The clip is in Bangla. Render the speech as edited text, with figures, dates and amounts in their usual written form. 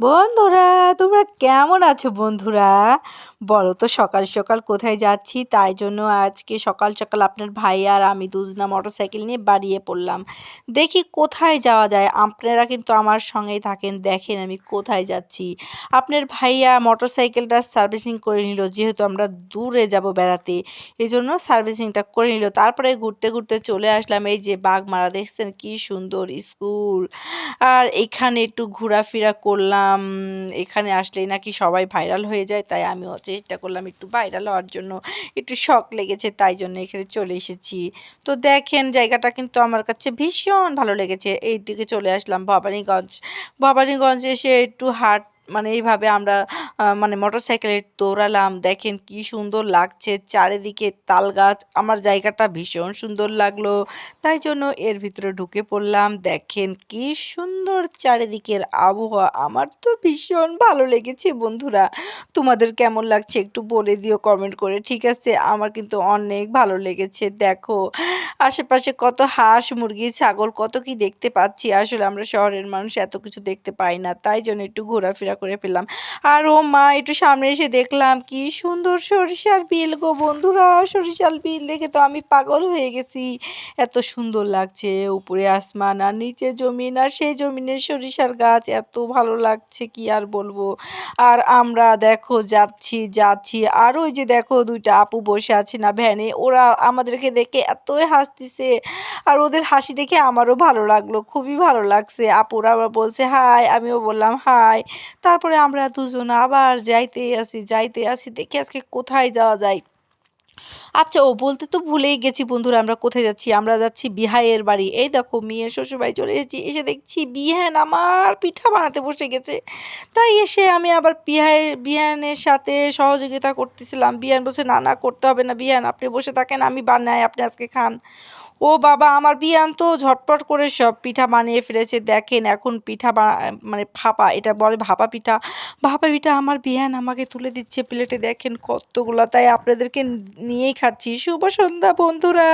বন্ধুরা, তোমরা কেমন আছো বন্ধুরা? বলো তো সকাল সকাল কোথায় যাচ্ছি? তাই জন্য আজকে সকাল সকাল আপনার ভাই আর আমি দুজনা মোটরসাইকেল নিয়ে বাড়িয়ে পড়লাম। দেখি কোথায় যাওয়া যায়। আপনারা কিন্তু আমার সঙ্গেই থাকেন। দেখেন আমি কোথায় যাচ্ছি। আপনার ভাইয়া মোটরসাইকেলটা সার্ভিসিং করে নিল, যেহেতু আমরা দূরে যাব বেড়াতে। এজন্য সার্ভিসিংটা করে নিল। তারপরে ঘুরতে ঘুরতে চলে আসলাম এই যে বাগমারা, দেখছেন কি সুন্দর স্কুল। আর এখানে একটু ঘোরাফেরা করলাম। এখানে আসলেই নাকি সবাই ভাইরাল হয়ে যায়, তাই আমিও চেষ্টা করলাম একটু ভাইরাল হওয়ার জন্য। একটু শখ লেগেছে, তাই জন্য এখানে চলে এসেছি। তো দেখেন জায়গাটা কিন্তু আমার কাছে ভীষণ ভালো লেগেছে। এইদিকে চলে আসলাম ভবানীগঞ্জ। ভবানীগঞ্জে এসে একটু মানে এইভাবে আমরা মানে মোটরসাইকেলে দৌড়ালাম। দেখেন কি সুন্দর লাগছে, চারিদিকে তাল গাছ। আমার জায়গাটা ভীষণ সুন্দর লাগলো, তাই জন্য এর ভিতরে ঢুকে পড়লাম। দেখেন কি সুন্দর চারিদিকের আবহাওয়া, আমার তো ভীষণ ভালো লেগেছে বন্ধুরা। তোমাদের কেমন লাগছে একটু বলে দিও কমেন্ট করে, ঠিক আছে? আমার কিন্তু অনেক ভালো লেগেছে। দেখো আশেপাশে কত হাঁস মুরগি ছাগল কত কি দেখতে পাচ্ছি। আসলে আমরা শহরের মানুষ এত কিছু দেখতে পাই না, তাই জন্য একটু ঘোরাফেরা করে ফেললাম। আর ও মা, একটু সামনে এসে দেখলাম কি সুন্দর সরিষার বিল গো বন্ধুরা। সরিষার বিল দেখে তো আমি পাগল হয়ে গেছি। এত সুন্দর লাগছে, উপরে আসমান আর নিচে জমিন, আর সেই জমিনে সরিষার গাছ, এত ভালো লাগছে কি আর বলবো। আর আমরা দেখো যাচ্ছি যাচ্ছি, আর ওই যে দেখো দুইটা আপু বসে আছে না ভ্যানে, ওরা আমাদেরকে দেখে এতই হাসতেছে। আর ওদের হাসি দেখে আমারও ভালো লাগলো, খুবই ভালো লাগছে। আপুরা আবার বলছে হাই, আমিও বললাম হাই। তারপরে আমরা দুজন আবার যাইতে আসি, দেখি আজকে কোথায় যাওয়া যায়। আচ্ছা, বলতে তো ভুলেই গেছি বন্ধুরা, আমরা কোথায় যাচ্ছি। আমরা যাচ্ছি বিহাইয়ের বাড়ি। এই দেখো মেয়ের শ্বশুরবাড়ি চলে এসেছি। এসে দেখছি বিহান আমার পিঠা বানাতে বসে গেছে। তাই এসে আমি আবার বিহানের সাথে সহযোগিতা করতেছিলাম। বিহান বলছে না না, করতে হবে না বিহান, আপনি বসে থাকেন, আমি বানাই, আপনি আজকে খান। ও বাবা, আমার বিয়ান তো ঝটপট করে সব পিঠা বানিয়ে ফেলেছে। দেখেন এখন পিঠা মানে ভাপা, এটা বলে ভাপা পিঠা। ভাপা পিঠা আমার বিয়ান আমাকে তুলে দিচ্ছে প্লেটে, দেখেন কতগুলা। তাই আপনাদেরকে নিয়েই খাচ্ছি। শুভ সন্ধ্যা বন্ধুরা।